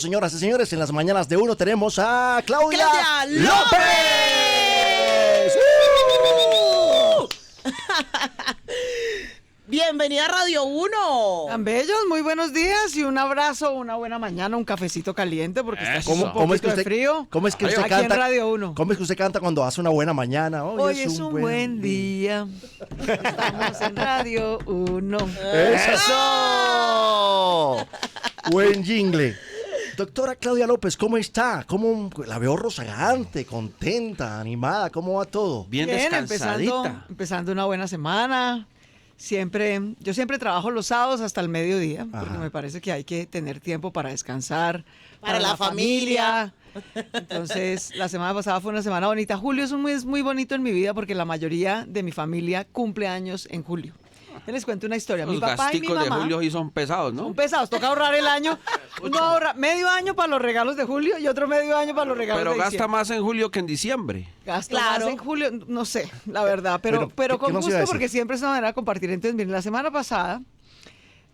Señoras y señores, en las mañanas de uno tenemos a Claudia López. Bienvenida a Radio 1. Tan bellos, muy buenos días y un abrazo, una buena mañana, un cafecito caliente porque está ¿Cómo, un poquito de frío. ¿Cómo es que usted aquí canta? en Radio 1. ¿Cómo es que usted canta cuando hace una buena mañana? Hoy es un buen día. Estamos en Radio 1. ¡Eso! Buen jingle. Doctora Claudia López, ¿cómo está? ¿Cómo la veo rozagante, contenta, animada? ¿Cómo va todo? Bien descansadita. empezando una buena semana. Yo siempre trabajo los sábados hasta el mediodía, porque me parece que hay que tener tiempo para descansar, para la familia. Entonces, la semana pasada fue una semana bonita. Julio es un mes muy bonito en mi vida porque la mayoría de mi familia cumple años en julio. Yo les cuento una historia. Los Mi papá y mi gasticos mamá de julio sí son pesados, ¿no? son pesados. Toca ahorrar el año. Uno ahorra medio año para los regalos de julio y otro medio año para los regalos Pero de gasta diciembre. más en julio que en diciembre. Gasto Claro. más en julio, no sé, la verdad, pero ¿qué con nos iba a gusto decir? porque siempre es una manera de compartir. Entonces, miren, la semana pasada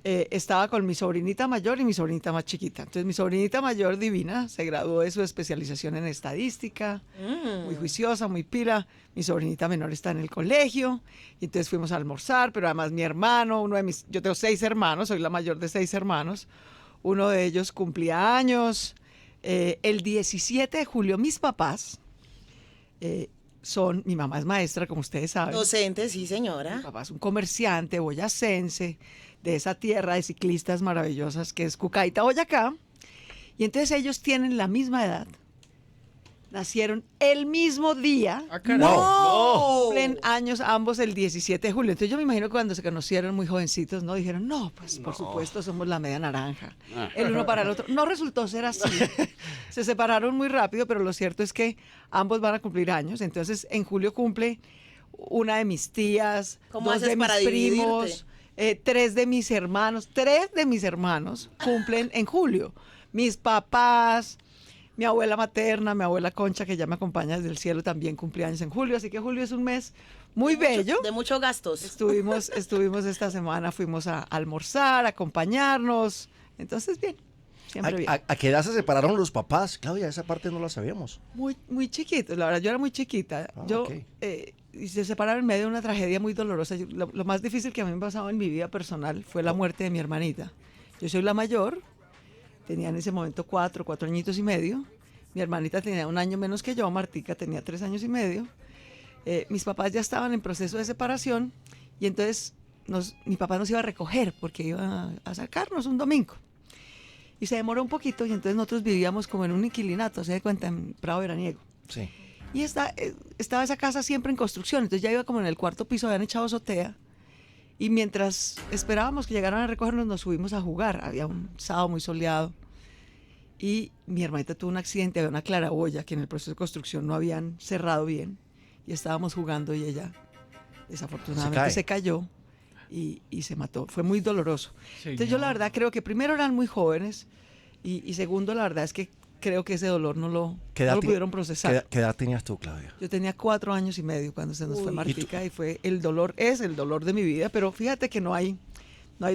estaba con mi sobrinita mayor y mi sobrinita más chiquita. Entonces, mi sobrinita mayor divina se graduó de su especialización en estadística, muy juiciosa, muy pila. Mi sobrinita menor está en el colegio y entonces fuimos a almorzar, pero además mi hermano, yo tengo 6 hermanos, soy la mayor de 6 hermanos. Uno de ellos cumplía años. El 17 de julio, mis papás mi mamá es maestra, como ustedes saben. Docente, sí, Mi señora. papá es un comerciante boyacense de esa tierra de ciclistas maravillosas que es Cucaita, Boyacá. Y entonces ellos tienen la misma edad. Nacieron el mismo día. Cumplen años ambos el 17 de julio. Entonces yo me imagino que cuando se conocieron muy jovencitos, ¿no? Dijeron, no, pues por supuesto somos la media naranja. El uno para el otro. No resultó ser así. Se separaron muy rápido, pero lo cierto es que ambos van a cumplir años. Entonces en julio cumple una de mis tías, ¿Cómo 2 haces de mis para primos, 3 de mis hermanos. 3 de mis hermanos cumplen en julio. Mis papás. Mi abuela materna, mi abuela Concha, que ya me acompaña desde el cielo, también cumpleaños en julio, así que julio es un mes muy bello. De muchos gastos. Estuvimos esta semana, fuimos a almorzar, a acompañarnos, entonces bien, siempre bien. ¿A qué edad se separaron los papás? Claudia, esa parte no la sabíamos. Muy chiquitos, la verdad, yo era muy chiquita. Ok. Y se separaron en medio de una tragedia muy dolorosa. Lo más difícil que a mí me ha pasado en mi vida personal fue la muerte de mi hermanita. Yo soy la mayor. Tenía en ese momento 4 añitos y medio. Mi hermanita tenía 1 año menos que yo, Martica tenía 3 años y medio. Mis papás ya estaban en proceso de separación y entonces mi papá nos iba a recoger porque iba a sacarnos un domingo. Y se demoró un poquito y entonces nosotros vivíamos como en un inquilinato, se da cuenta, en Prado Veraniego. Sí. Y estaba esa casa siempre en construcción, entonces ya iba como en el 4º piso, habían echado azotea. Y mientras esperábamos que llegaran a recogernos, nos subimos a jugar. Había un sábado muy soleado. Y mi hermanita tuvo un accidente, había una claraboya que en el proceso de construcción no habían cerrado bien. Y estábamos jugando y ella, desafortunadamente, se cayó y se mató. Fue muy doloroso. Entonces yo la verdad creo que primero eran muy jóvenes y segundo la verdad es que creo que ese dolor no lo pudieron procesar. ¿Qué edad tenías tú, Claudia? Yo tenía 4 años y medio cuando se nos fue Martica y fue el dolor de mi vida, pero fíjate que no hay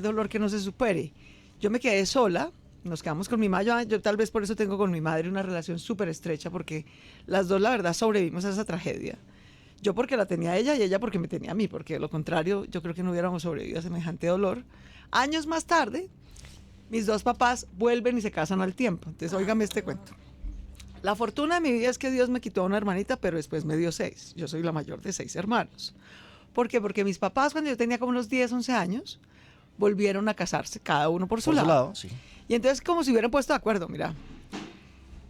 dolor que no se supere. Yo me quedé sola, nos quedamos con mi mamá, yo tal vez por eso tengo con mi madre una relación súper estrecha, porque las dos la verdad sobrevivimos a esa tragedia. Yo porque la tenía a ella y ella porque me tenía a mí, porque de lo contrario yo creo que no hubiéramos sobrevivido a semejante dolor. Años más tarde, mis 2 papás vuelven y se casan al tiempo. Entonces, óigame este cuento. La fortuna de mi vida es que Dios me quitó a una hermanita, pero después me dio 6. Yo soy la mayor de 6 hermanos. ¿Por qué? Porque mis papás, cuando yo tenía como unos 10, 11 años, volvieron a casarse, cada uno por su lado. Sí. Y entonces, como si hubieran puesto de acuerdo, mira.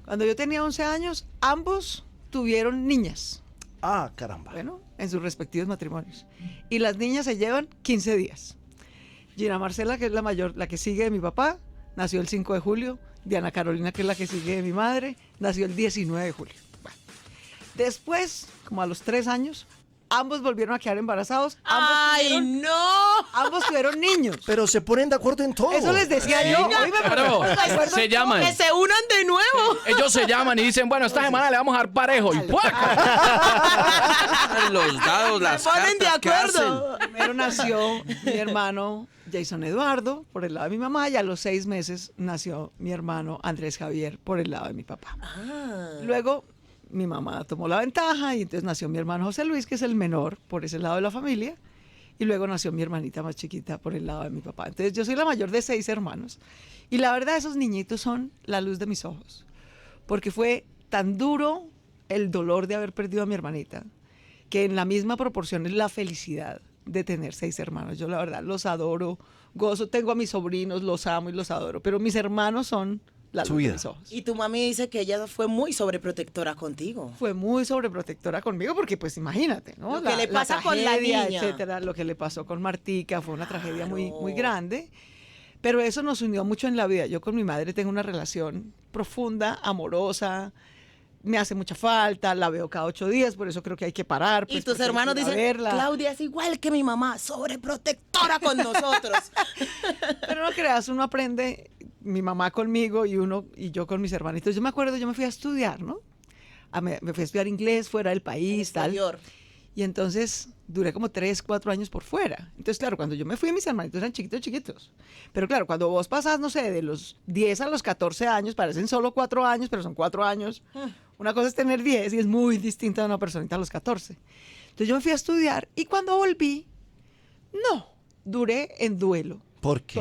Cuando yo tenía 11 años, ambos tuvieron niñas. Ah, caramba. Bueno, en sus respectivos matrimonios. Y las niñas se llevan 15 días. Gina Marcela, que es la mayor, la que sigue de mi papá, nació el 5 de julio. Diana Carolina, que es la que sigue de mi madre, nació el 19 de julio. Bueno. Después, como a los 3 años, ambos volvieron a quedar embarazados. Ambos tuvieron niños. Pero se ponen de acuerdo en todo. Eso les decía yo. Claro, se llaman. Que se unan de nuevo. Ellos se llaman y dicen, bueno, esta semana le vamos a dar parejo. Y ¡puaca! Los dados, las Se ponen de cartas, ¿qué acuerdo. hacen? Primero nació mi hermano Jason Eduardo, por el lado de mi mamá, y a los 6 meses nació mi hermano Andrés Javier, por el lado de mi papá. Luego, mi mamá tomó la ventaja y entonces nació mi hermano José Luis, que es el menor, por ese lado de la familia, y luego nació mi hermanita más chiquita por el lado de mi papá. Entonces, yo soy la mayor de 6 hermanos. Y la verdad, esos niñitos son la luz de mis ojos, porque fue tan duro el dolor de haber perdido a mi hermanita, que en la misma proporción es la felicidad de tener 6 hermanos. Yo la verdad los adoro, gozo, tengo a mis sobrinos, los amo y los adoro, pero mis hermanos son la Su luz de vida. mis ojos. Y tu mami dice que ella fue muy sobreprotectora contigo. Fue muy sobreprotectora conmigo porque pues imagínate, ¿no? Lo que le pasa con la tragedia, niña. etcétera, lo que le pasó con Martica fue una tragedia muy, Claro. muy grande, pero eso nos unió mucho en la vida. Yo con mi madre tengo una relación profunda, amorosa, me hace mucha falta, la veo cada 8 días, por eso creo que hay que parar. Y pues, tus porque hay hermanos que ir a dicen, verla. Claudia es igual que mi mamá, sobreprotectora con nosotros. Pero no creas, uno aprende, mi mamá conmigo y yo con mis hermanitos. Yo me acuerdo, yo me fui a estudiar, ¿no? Me fui a estudiar inglés fuera del país, tal. Exterior. Y entonces duré como 3, 4 años por fuera. Entonces, claro, cuando yo me fui, mis hermanitos eran chiquitos, chiquitos. Pero claro, cuando vos pasás, no sé, de los 10 a los 14 años, parecen solo 4 años, pero son 4 años. Una cosa es tener 10 y es muy distinta de una personita a los 14. Entonces yo me fui a estudiar y cuando volví, no, duré en duelo. ¿Por qué?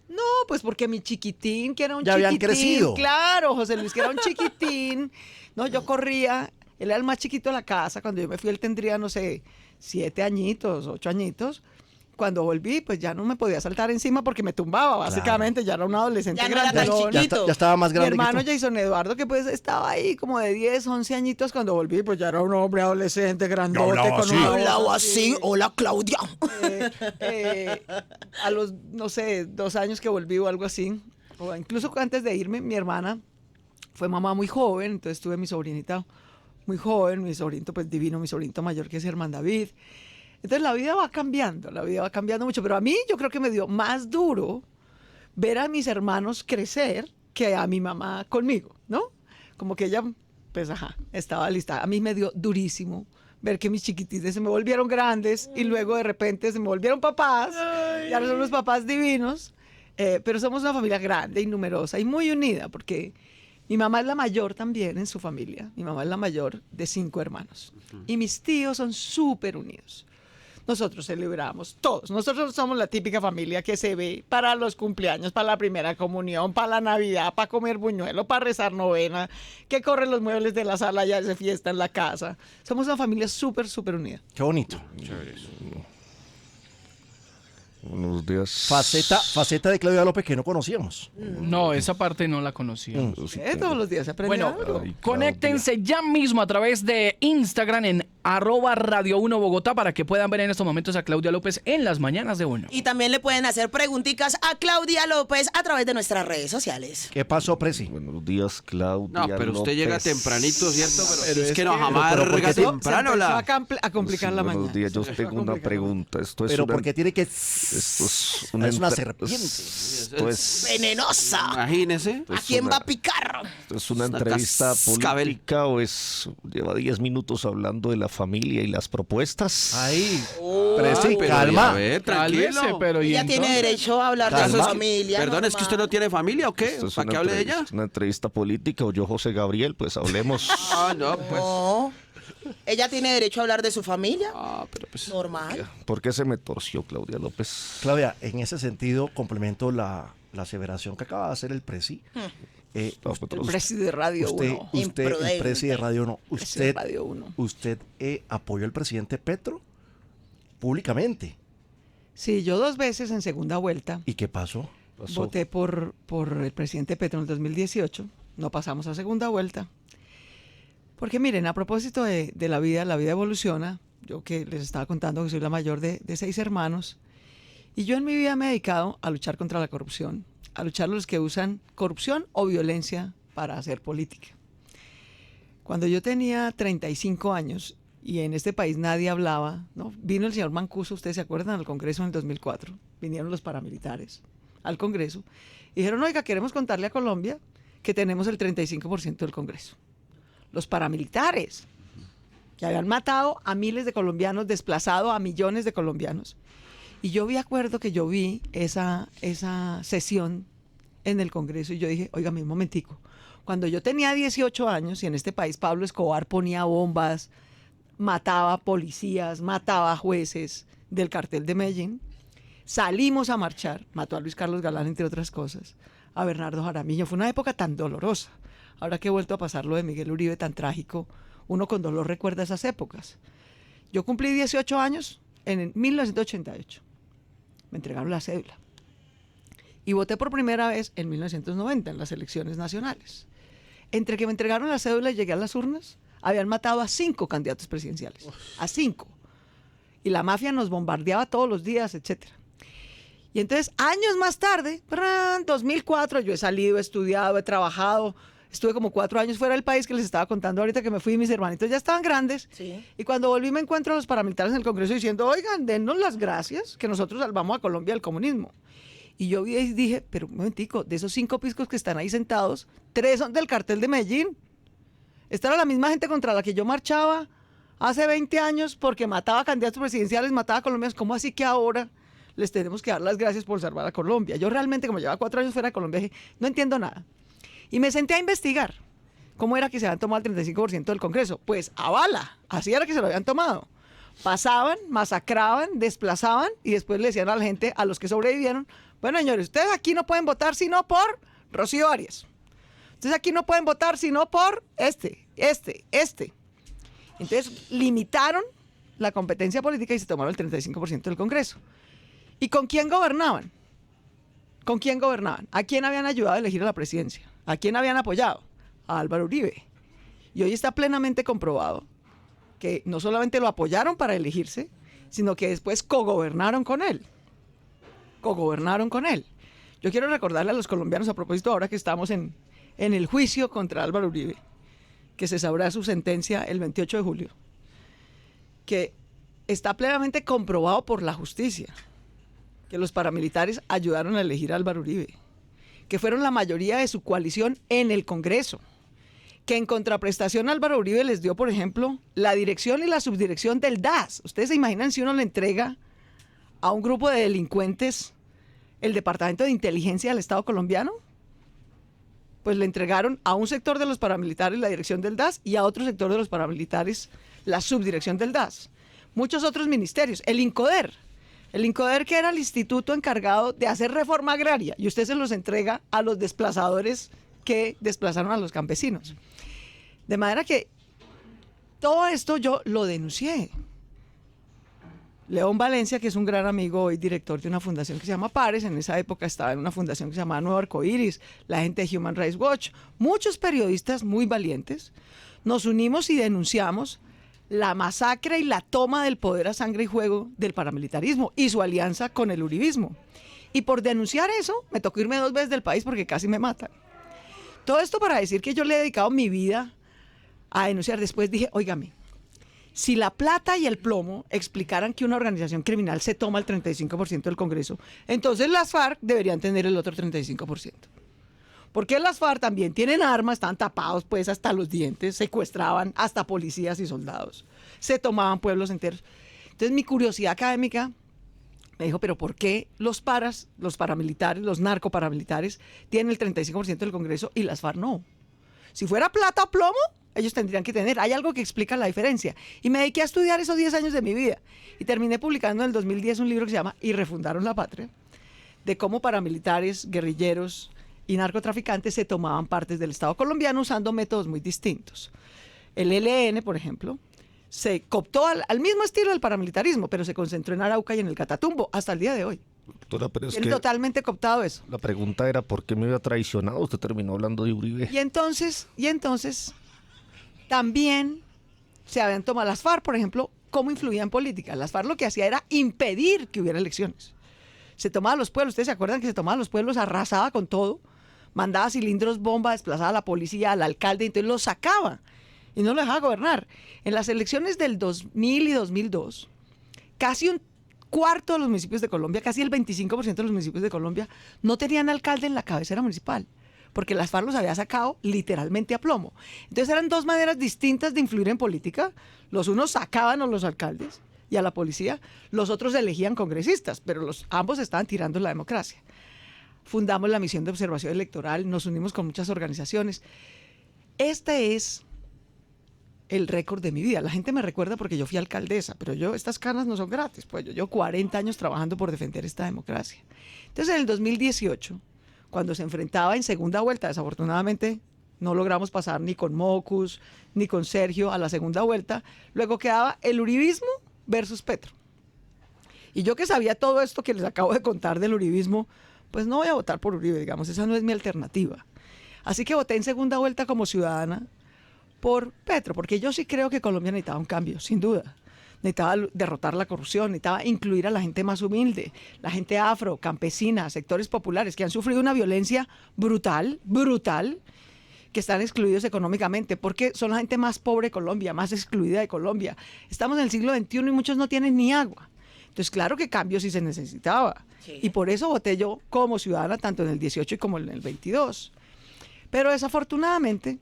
No, pues porque mi chiquitín, que era un Ya habían chiquitín. crecido. Claro, José Luis, que era un chiquitín. No, yo corría, él era el más chiquito de la casa. Cuando yo me fui, él tendría, no sé, 7 añitos, 8 añitos. Cuando volví, pues ya no me podía saltar encima porque me tumbaba, básicamente. Ya era un adolescente Ya no era tan grandón. chiquito. Ya estaba más Mi grande hermano que tú. Jason Eduardo, que pues estaba ahí como de 10, 11 añitos. Cuando volví, pues ya era un hombre adolescente, grandote. hablaba con así. una voz Hablaba así, hola Claudia. a los, no sé, 2 años que volví o algo así, o incluso antes de irme, mi hermana fue mamá muy joven, entonces tuve mi sobrinita muy joven, mi sobrinito pues divino, mi sobrinito mayor que es Germán David. Entonces la vida va cambiando mucho, pero a mí yo creo que me dio más duro ver a mis hermanos crecer que a mi mamá conmigo, ¿no? Como que ella, pues ajá, estaba lista. A mí me dio durísimo ver que mis chiquititos se me volvieron grandes y luego de repente se me volvieron papás. Y ahora son unos papás divinos, pero somos una familia grande y numerosa y muy unida porque mi mamá es la mayor también en su familia. Mi mamá es la mayor de 5 hermanos. Y mis tíos son súper unidos. Nosotros celebramos todos. Nosotros somos la típica familia que se ve para los cumpleaños, para la primera comunión, para la Navidad, para comer buñuelo, para rezar novena, que corren los muebles de la sala y hace fiesta en la casa. Somos una familia súper, súper unida. Qué bonito. Buenos días. Faceta de Claudia López que no conocíamos. No, esa parte no la conocía. Todos los días se aprende Bueno, algo. Ay, conéctense ya mismo a través de Instagram en @Radio 1 Bogotá para que puedan ver en estos momentos a Claudia López en las mañanas de Uno. Y también le pueden hacer preguntitas a Claudia López a través de nuestras redes sociales. ¿Qué pasó, Presi? Buenos días, Claudia. No, pero usted llega López. tempranito, ¿cierto? Pero es es que nos que- amarga pero ¿por qué Se temprano empezó la... a complicar la mañana. Buenos días, yo Se empezó a tengo una complicar la mañana. pregunta. Esto es Pero una, porque tiene que... esto es Es una entre- serpiente. Esto es, Venenosa. Imagínese. ¿A quién va a picar? esto es una Una entrevista cascabel. política o lleva 10 minutos hablando de la familia y las propuestas. Ahí. Oh. Presi, Ay, pero calma. a ver, tranquilo. Cálmese, pero ¿y Ella tiene entonces? derecho a hablar de Calma. su Eso familia. Perdón, ¿es que usted no tiene familia o qué? Esto es ¿Para una que hable de ella? entrevista, una entrevista política o yo, José Gabriel, pues hablemos. Ah, no, pues... No. Ella tiene derecho a hablar de su familia. Ah, pero pues... Normal. ¿Por qué se me torció Claudia López? Claudia, en ese sentido, complemento la aseveración que acaba de hacer el Presi. No, pues, El presi de Radio Usted, 1. el Imprudente. Presi de Radio 1, Presi de usted, Radio 1. usted apoyó al presidente Petro públicamente. Sí, yo 2 veces en segunda vuelta ¿Y qué pasó? voté por el presidente Petro en el 2018. No pasamos a segunda vuelta. Porque miren, a propósito de la vida evoluciona. Yo que les estaba contando que soy la mayor de 6 hermanos. Y yo en mi vida me he dedicado a luchar contra la corrupción. A luchar a los que usan corrupción o violencia para hacer política. Cuando yo tenía 35 años y en este país nadie hablaba, ¿no? Vino el señor Mancuso, ustedes se acuerdan, al Congreso en el 2004. Vinieron los paramilitares al Congreso y dijeron, oiga, queremos contarle a Colombia que tenemos el 35% del Congreso. Los paramilitares, que habían matado a miles de colombianos, desplazado a millones de colombianos. Y yo vi acuerdo que yo vi esa sesión en el Congreso y yo dije, oiga, un momentico, cuando yo tenía 18 años y en este país Pablo Escobar ponía bombas, mataba policías, mataba jueces del cartel de Medellín, salimos a marchar, mató a Luis Carlos Galán, entre otras cosas, a Bernardo Jaramillo. Fue una época tan dolorosa. Ahora que he vuelto a pasar lo de Miguel Uribe tan trágico, uno con dolor recuerda esas épocas. Yo cumplí 18 años en 1988. Me entregaron la cédula. Y voté por primera vez en 1990 en las elecciones nacionales. Entre que me entregaron la cédula y llegué a las urnas, habían matado a 5 candidatos presidenciales. A 5. Y la mafia nos bombardeaba todos los días, etcétera. Y entonces, años más tarde, 2004, yo he salido, he estudiado, he trabajado, estuve como 4 años fuera del país, que les estaba contando ahorita que me fui y mis hermanitos ya estaban grandes. Sí. Y cuando volví me encuentro a los paramilitares en el Congreso diciendo, oigan, dennos las gracias, que nosotros salvamos a Colombia del comunismo. Y yo vi y dije, pero un momentico, de esos 5 piscos que están ahí sentados, 3 son del cartel de Medellín. Esta era la misma gente contra la que yo marchaba hace 20 años porque mataba candidatos presidenciales, mataba colombianos. ¿Cómo así que ahora les tenemos que dar las gracias por salvar a Colombia? Yo realmente, como llevaba 4 años fuera de Colombia, dije, no entiendo nada. Y me senté a investigar cómo era que se habían tomado el 35% del Congreso. Pues a bala, así era que se lo habían tomado. Pasaban, masacraban, desplazaban y después le decían a la gente, a los que sobrevivieron, bueno, señores, ustedes aquí no pueden votar sino por Rocío Arias. Ustedes aquí no pueden votar sino por este. Entonces limitaron la competencia política y se tomaron el 35% del Congreso. ¿Y con quién gobernaban? ¿Con quién gobernaban? ¿A quién habían ayudado a elegir a la presidencia? ¿A quién habían apoyado? A Álvaro Uribe. Y hoy está plenamente comprobado que no solamente lo apoyaron para elegirse, sino que después cogobernaron con él. Cogobernaron con él. Yo quiero recordarle a los colombianos, a propósito ahora que estamos en el juicio contra Álvaro Uribe, que se sabrá su sentencia el 28 de julio, que está plenamente comprobado por la justicia que los paramilitares ayudaron a elegir a Álvaro Uribe, que fueron la mayoría de su coalición en el Congreso, que en contraprestación Álvaro Uribe les dio, por ejemplo, la dirección y la subdirección del DAS. ¿Ustedes se imaginan si uno le entrega a un grupo de delincuentes el Departamento de Inteligencia del Estado colombiano? Pues le entregaron a un sector de los paramilitares la dirección del DAS y a otro sector de los paramilitares la subdirección del DAS. Muchos otros ministerios. El INCODER que era el instituto encargado de hacer reforma agraria, y usted se los entrega a los desplazadores que desplazaron a los campesinos. De manera que todo esto yo lo denuncié. León Valencia, que es un gran amigo, hoy director de una fundación que se llama Pares, en esa época estaba en una fundación que se llamaba Nuevo Arcoíris, la gente de Human Rights Watch, muchos periodistas muy valientes, nos unimos y denunciamos la masacre y la toma del poder a sangre y fuego del paramilitarismo y su alianza con el uribismo. Y por denunciar eso, me tocó irme 2 veces del país porque casi me matan. Todo esto para decir que yo le he dedicado mi vida a denunciar. Después dije, óigame, si la plata y el plomo explicaran que una organización criminal se toma el 35% del Congreso, entonces las FARC deberían tener el otro 35%. Porque las FARC también tienen armas, están tapados pues hasta los dientes, secuestraban hasta policías y soldados, se tomaban pueblos enteros. Entonces mi curiosidad académica me dijo, pero ¿por qué los paramilitares, los narcoparamilitares tienen el 35% del Congreso y las FARC no? Si fuera plata o plomo, ellos tendrían que tener. Hay algo que explica la diferencia. Y me dediqué a estudiar esos 10 años de mi vida. Y terminé publicando en el 2010 un libro que se llama Y refundaron la patria, de cómo paramilitares, guerrilleros y narcotraficantes se tomaban partes del Estado colombiano usando métodos muy distintos. El ELN, por ejemplo, se cooptó al mismo estilo del paramilitarismo, pero se concentró en Arauca y en el Catatumbo hasta el día de hoy. Doctora, pero es Tiene que totalmente cooptado eso. la pregunta era ¿por qué me había traicionado? Usted terminó hablando de Uribe. Y entonces también se habían tomado las FARC, por ejemplo, cómo influían en política. Las FARC lo que hacía era impedir que hubiera elecciones. Se tomaban los pueblos, ¿ustedes se acuerdan que se tomaban los pueblos, arrasaba con todo, mandaba cilindros bomba, desplazaba a la policía, al alcalde, entonces lo sacaba y no lo dejaba gobernar? En las elecciones del 2000 y 2002, casi un cuarto de los municipios de Colombia, casi el 25% de los municipios de Colombia, no tenían alcalde en la cabecera municipal, porque las FARC los había sacado literalmente a plomo. Entonces eran 2 maneras distintas de influir en política. Los unos sacaban a los alcaldes y a la policía, los otros elegían congresistas, pero ambos estaban tirando la democracia. Fundamos la misión de observación electoral, nos unimos con muchas organizaciones. Este es el récord de mi vida. La gente me recuerda porque yo fui alcaldesa, pero estas canas no son gratis, pues yo llevo 40 años trabajando por defender esta democracia. Entonces en el 2018, cuando se enfrentaba en segunda vuelta, desafortunadamente no logramos pasar ni con Mocus, ni con Sergio a la segunda vuelta, luego quedaba el uribismo versus Petro. Y yo que sabía todo esto que les acabo de contar del uribismo, pues no voy a votar por Uribe, digamos, esa no es mi alternativa. Así que voté en segunda vuelta como ciudadana por Petro, porque yo sí creo que Colombia necesitaba un cambio, sin duda. Necesitaba derrotar la corrupción, necesitaba incluir a la gente más humilde, la gente afro, campesina, sectores populares que han sufrido una violencia brutal, que están excluidos económicamente, porque son la gente más pobre de Colombia, más excluida de Colombia. Estamos en el siglo XXI y muchos no tienen ni agua. Entonces, claro que cambio sí se necesitaba. Sí. Y por eso voté yo como ciudadana, tanto en el 18 y como en el 22. Pero desafortunadamente,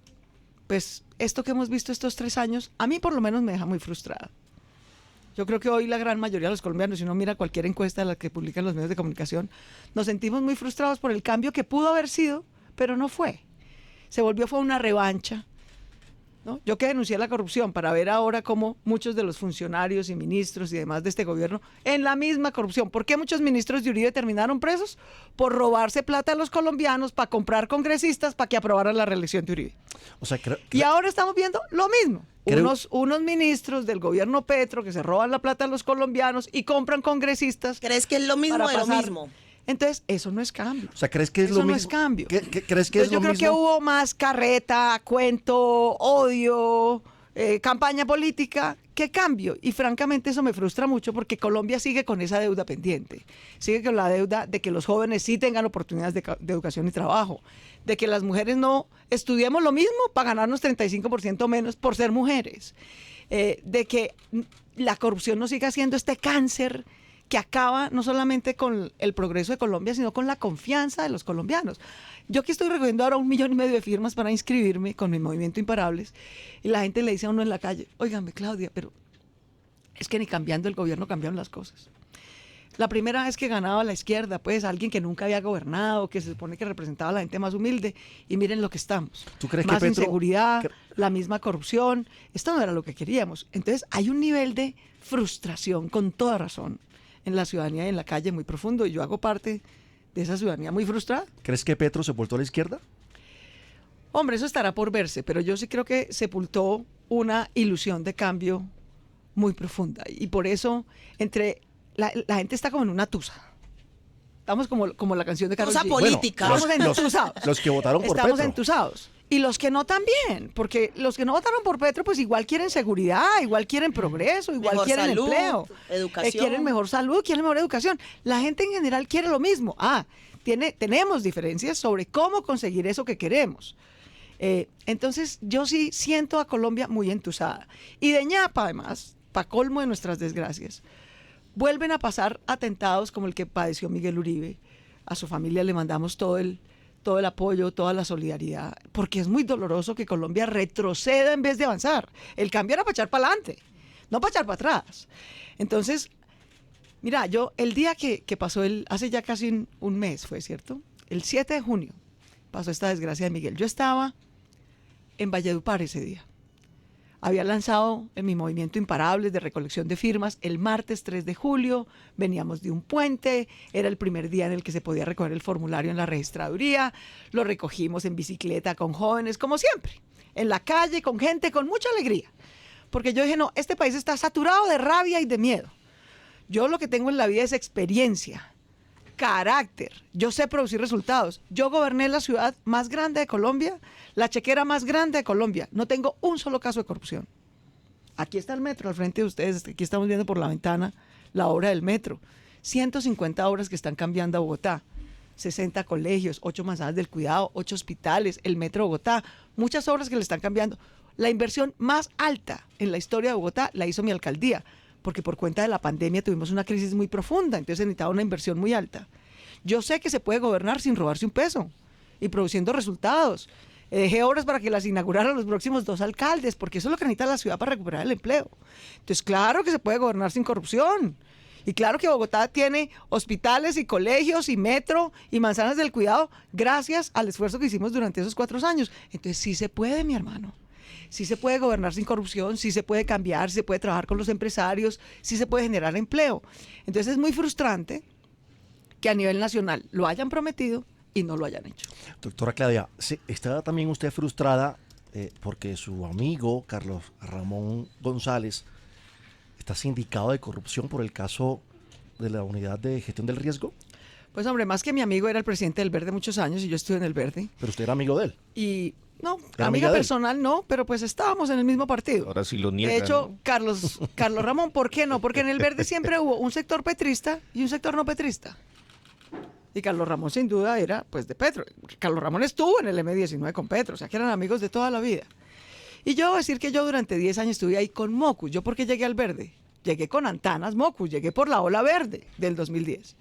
pues esto que hemos visto estos 3 años, a mí por lo menos me deja muy frustrada. Yo creo que hoy la gran mayoría de los colombianos, si uno mira cualquier encuesta de la que publican los medios de comunicación, nos sentimos muy frustrados por el cambio que pudo haber sido, pero no fue. Fue una revancha, ¿no? Yo que denuncié la corrupción para ver ahora cómo muchos de los funcionarios y ministros y demás de este gobierno en la misma corrupción. ¿Por qué muchos ministros de Uribe terminaron presos? Por robarse plata a los colombianos para comprar congresistas para que aprobaran la reelección de Uribe. O sea, y ahora estamos viendo lo mismo. Unos ministros del gobierno Petro que se roban la plata a los colombianos y compran congresistas. ¿Crees que es lo mismo de lo mismo? Entonces, eso no es cambio. O sea, ¿crees que es lo mismo? Eso no es cambio. ¿Crees que es lo mismo? Yo creo que hubo más carreta, cuento, odio, campaña política que cambio. Y francamente eso me frustra mucho porque Colombia sigue con esa deuda pendiente. Sigue con la deuda de que los jóvenes sí tengan oportunidades de educación y trabajo. De que las mujeres no estudiemos lo mismo para ganarnos 35% menos por ser mujeres. De que la corrupción no siga siendo este cáncer que acaba no solamente con el progreso de Colombia, sino con la confianza de los colombianos. Yo aquí estoy recogiendo ahora 1,5 millones de firmas para inscribirme con mi movimiento Imparables, y la gente le dice a uno en la calle, óigame, Claudia, pero es que ni cambiando el gobierno cambiaron las cosas. La primera vez que ganaba la izquierda, pues alguien que nunca había gobernado, que se supone que representaba a la gente más humilde, y miren lo que estamos. ¿Tú crees más que Petro, inseguridad, la misma corrupción? Esto no era lo que queríamos. Entonces hay un nivel de frustración, con toda razón, en la ciudadanía y en la calle muy profundo, y yo hago parte de esa ciudadanía muy frustrada. ¿Crees que Petro sepultó a la izquierda? Hombre, eso estará por verse, pero yo sí creo que sepultó una ilusión de cambio muy profunda, y por eso la gente está como en una tusa. Estamos como la canción de Karol G. Política. Estamos entusados. Los que votaron por Estamos Petro. entusados. Y los que no también, porque los que no votaron por Petro, pues igual quieren seguridad, igual quieren progreso, igual mejor quieren salud, empleo. educación. Quieren mejor salud, quieren mejor educación. La gente en general quiere lo mismo. Tenemos diferencias sobre cómo conseguir eso que queremos. Entonces, yo sí siento a Colombia muy entusada. Y de ñapa, además, para colmo de nuestras desgracias, vuelven a pasar atentados como el que padeció Miguel Uribe. A su familia le mandamos todo el apoyo, toda la solidaridad, porque es muy doloroso que Colombia retroceda en vez de avanzar. El cambio era para echar para adelante, no para echar para atrás. Entonces, mira, yo el día que pasó hace ya casi un mes fue, ¿cierto? El 7 de junio pasó esta desgracia de Miguel. Yo estaba en Valledupar ese día. Había lanzado en mi movimiento Imparables de recolección de firmas el martes 3 de julio, veníamos de un puente, era el primer día en el que se podía recoger el formulario en la registraduría, lo recogimos en bicicleta con jóvenes, como siempre, en la calle, con gente, con mucha alegría. Porque yo dije, no, este país está saturado de rabia y de miedo. Yo lo que tengo en la vida es experiencia, carácter, yo sé producir resultados. Yo goberné la ciudad más grande de Colombia, la chequera más grande de Colombia. No tengo un solo caso de corrupción. Aquí está el metro al frente de ustedes, aquí estamos viendo por la ventana la obra del metro. 150 obras que están cambiando a Bogotá. 60 colegios, 8 manzanas del cuidado, 8 hospitales, el metro de Bogotá. Muchas obras que le están cambiando. La inversión más alta en la historia de Bogotá la hizo mi alcaldía, porque por cuenta de la pandemia tuvimos una crisis muy profunda, entonces necesitaba una inversión muy alta. Yo sé que se puede gobernar sin robarse un peso y produciendo resultados. Dejé obras para que las inauguraran los próximos 2 alcaldes, porque eso es lo que necesita la ciudad para recuperar el empleo. Entonces, claro que se puede gobernar sin corrupción. Y claro que Bogotá tiene hospitales y colegios y metro y manzanas del cuidado gracias al esfuerzo que hicimos durante esos 4 años. Entonces, sí se puede, mi hermano. Sí se puede gobernar sin corrupción, sí se puede cambiar, sí se puede trabajar con los empresarios, sí se puede generar empleo. Entonces, es muy frustrante que a nivel nacional lo hayan prometido y no lo hayan hecho. Doctora Claudia, ¿está también usted frustrada porque su amigo Carlos Ramón González está sindicado de corrupción por el caso de la unidad de gestión del riesgo? Pues hombre, más que mi amigo era el presidente del Verde muchos años y yo estuve en el Verde. Pero usted era amigo de él. Y no, ¿Era amiga amiga de él? personal no, pero pues estábamos en el mismo partido. Ahora sí lo niega. De hecho, ¿no? Carlos Ramón, ¿por qué no? Porque en el Verde siempre hubo un sector petrista y un sector no petrista. Y Carlos Ramón sin duda era pues de Petro. Carlos Ramón estuvo en el M19 con Petro, o sea que eran amigos de toda la vida. Y yo voy a decir que yo durante 10 años estuve ahí con Mocus. ¿Yo por qué llegué al Verde? Llegué con Antanas Mocus, llegué por la ola verde del 2010.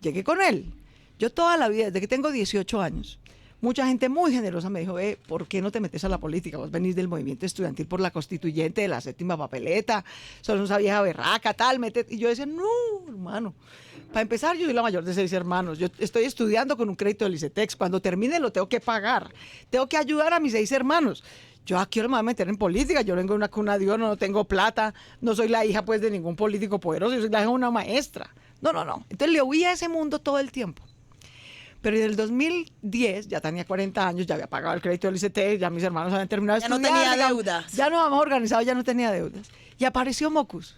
Llegué con él. Yo toda la vida, desde que tengo 18 años, mucha gente muy generosa me dijo, ¿por qué no te metes a la política? Vos venís del movimiento estudiantil por la constituyente de la 7ª papeleta, sos una vieja berraca, tal, métete. Y yo decía, no, hermano. Para empezar, yo soy la mayor de 6 hermanos. Yo estoy estudiando con un crédito del ICETEX. Cuando termine lo tengo que pagar. Tengo que ayudar a mis 6 hermanos. Yo aquí no me voy a meter en política. Yo vengo de una cuna de oro, no tengo plata. No soy la hija pues de ningún político poderoso. Yo soy la hija de una maestra. No. Entonces le huía a ese mundo todo el tiempo. Pero en el 2010, ya tenía 40 años, ya había pagado el crédito del ICT, ya mis hermanos habían terminado de Ya no estudiar. tenía digamos, deudas. Ya nos habíamos organizado, ya no tenía deudas. Y apareció Mocus,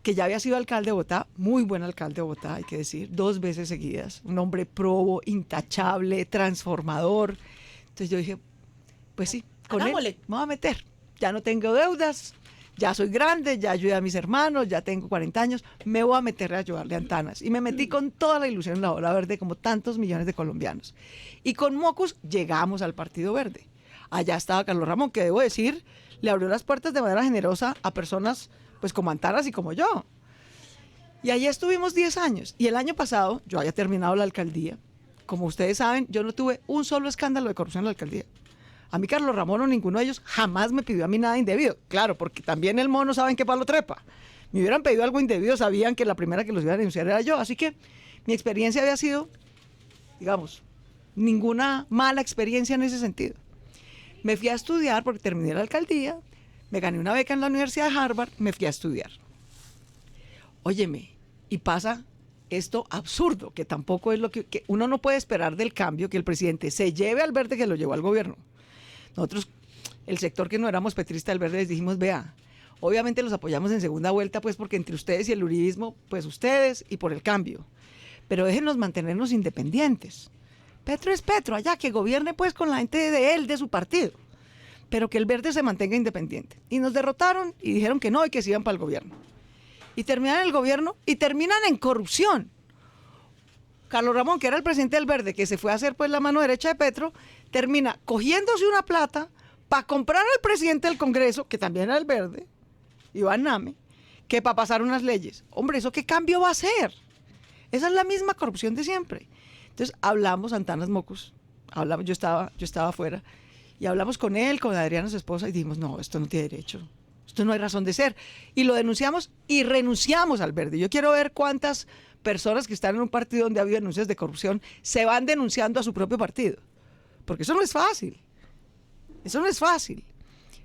que ya había sido alcalde de Bogotá, muy buen alcalde de Bogotá, hay que decir, 2 veces seguidas. Un hombre probo, intachable, transformador. Entonces yo dije, pues sí, con Hagámosle. él me voy a meter. Ya no tengo deudas, ya soy grande, ya ayudé a mis hermanos, ya tengo 40 años, me voy a meter a ayudarle a Antanas. Y me metí con toda la ilusión en la ola verde, como tantos millones de colombianos. Y con Mocus llegamos al Partido Verde. Allá estaba Carlos Ramón, que debo decir, le abrió las puertas de manera generosa a personas pues como Antanas y como yo. Y allí estuvimos 10 años. Y el año pasado, yo había terminado la alcaldía. Como ustedes saben, yo no tuve un solo escándalo de corrupción en la alcaldía. A mí Carlos Ramón o ninguno de ellos jamás me pidió a mí nada indebido. Claro, porque también el mono saben qué palo trepa. Me hubieran pedido algo indebido, sabían que la primera que los iba a denunciar era yo. Así que mi experiencia había sido, digamos, ninguna mala experiencia en ese sentido. Me fui a estudiar porque terminé la alcaldía, me gané una beca en la Universidad de Harvard, me fui a estudiar. Óyeme, y pasa esto absurdo, que tampoco es lo que uno no puede esperar del cambio, que el presidente se lleve al Verde que lo llevó al gobierno. Nosotros, el sector que no éramos petristas del Verde, les dijimos, vea, obviamente los apoyamos en segunda vuelta, pues porque entre ustedes y el uribismo, pues ustedes y por el cambio. Pero déjenos mantenernos independientes. Petro es Petro, allá, que gobierne pues con la gente de él, de su partido. Pero que el Verde se mantenga independiente. Y nos derrotaron y dijeron que no y que se iban para el gobierno. Y terminan en el gobierno y terminan en corrupción. Carlos Ramón, que era el presidente del Verde, que se fue a hacer pues la mano derecha de Petro, termina cogiéndose una plata para comprar al presidente del Congreso, que también era del Verde, Iván Name, que para pasar unas leyes. Hombre, ¿eso qué cambio va a hacer? Esa es la misma corrupción de siempre. Entonces hablamos, Antanas Mocus, yo estaba afuera, y hablamos con él, con Adriana, su esposa, y dijimos, no, esto no tiene derecho. Esto no hay razón de ser. Y lo denunciamos y renunciamos al Verde. Yo quiero ver cuántas personas que están en un partido donde ha habido denuncias de corrupción se van denunciando a su propio partido. Porque eso no es fácil. Eso no es fácil.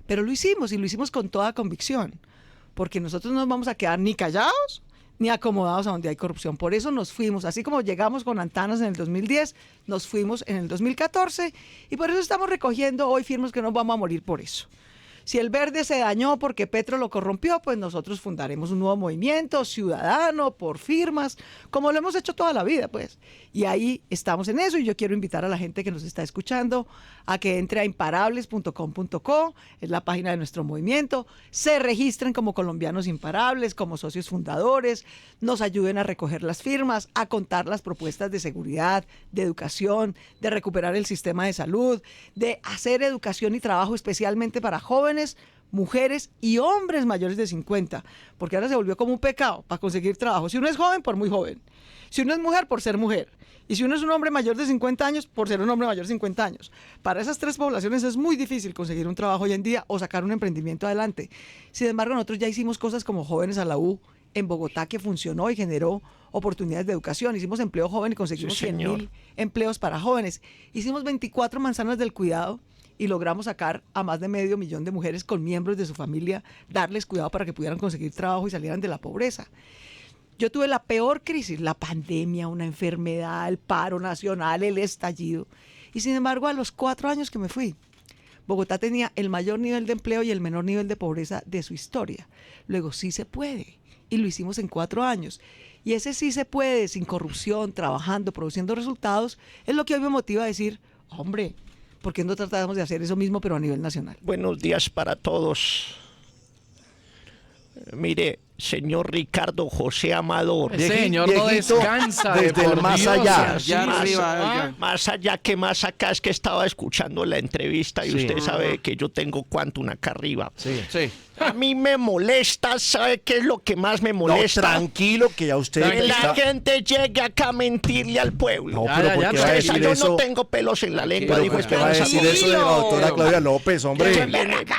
Pero lo hicimos y lo hicimos con toda convicción. Porque nosotros no nos vamos a quedar ni callados ni acomodados a donde hay corrupción. Por eso nos fuimos. Así como llegamos con Antanas en el 2010, nos fuimos en el 2014 y por eso estamos recogiendo hoy firmas que no vamos a morir por eso. Si el Verde se dañó porque Petro lo corrompió, pues nosotros fundaremos un nuevo movimiento ciudadano por firmas, como lo hemos hecho toda la vida, pues. Y ahí estamos en eso y yo quiero invitar a la gente que nos está escuchando a que entre a imparables.com.co, es la página de nuestro movimiento, se registren como colombianos imparables, como socios fundadores, nos ayuden a recoger las firmas, a contar las propuestas de seguridad, de educación, de recuperar el sistema de salud, de hacer educación y trabajo especialmente para jóvenes, mujeres y hombres mayores de 50, porque ahora se volvió como un pecado para conseguir trabajo. Si uno es joven, por muy joven. Si uno es mujer, por ser mujer. Y si uno es un hombre mayor de 50 años, por ser un hombre mayor de 50 años. Para esas tres poblaciones es muy difícil conseguir un trabajo hoy en día o sacar un emprendimiento adelante. Sin embargo, nosotros ya hicimos cosas como Jóvenes a la U en Bogotá que funcionó y generó oportunidades de educación. Hicimos empleo joven y conseguimos Sí, señor. 100.000 empleos para jóvenes. Hicimos 24 manzanas del cuidado y logramos sacar a más de 500.000 de mujeres con miembros de su familia, darles cuidado para que pudieran conseguir trabajo y salieran de la pobreza. Yo tuve la peor crisis, la pandemia, una enfermedad, el paro nacional, el estallido. Y sin embargo, a los 4 años que me fui, Bogotá tenía el mayor nivel de empleo y el menor nivel de pobreza de su historia. Luego, sí se puede. Y lo hicimos en 4 años. Y ese sí se puede, sin corrupción, trabajando, produciendo resultados, es lo que hoy me motiva a decir, hombre, ¿por qué no tratamos de hacer eso mismo, pero a nivel nacional? Buenos días para todos. Mire, señor Ricardo José Amador. El señor no viejito, descansa. desde el por más Dios, allá. Ya Sergio. arriba, Ah, ya. Más allá que más acá, es que estaba escuchando la entrevista y Sí. usted sabe que yo tengo una acá arriba. Sí. Sí. A mí me molesta, ¿sabe qué es lo que más me No, molesta? tranquilo, que ya usted Que la está... gente llegue acá a mentirle al pueblo. No, Ya, pero ya, ¿por ya, qué va a tranquilo. decir Yo eso? no tengo pelos en la lengua, Pero dijo ¿por qué va a decir Esperanza. eso de la doctora Claudia López, hombre?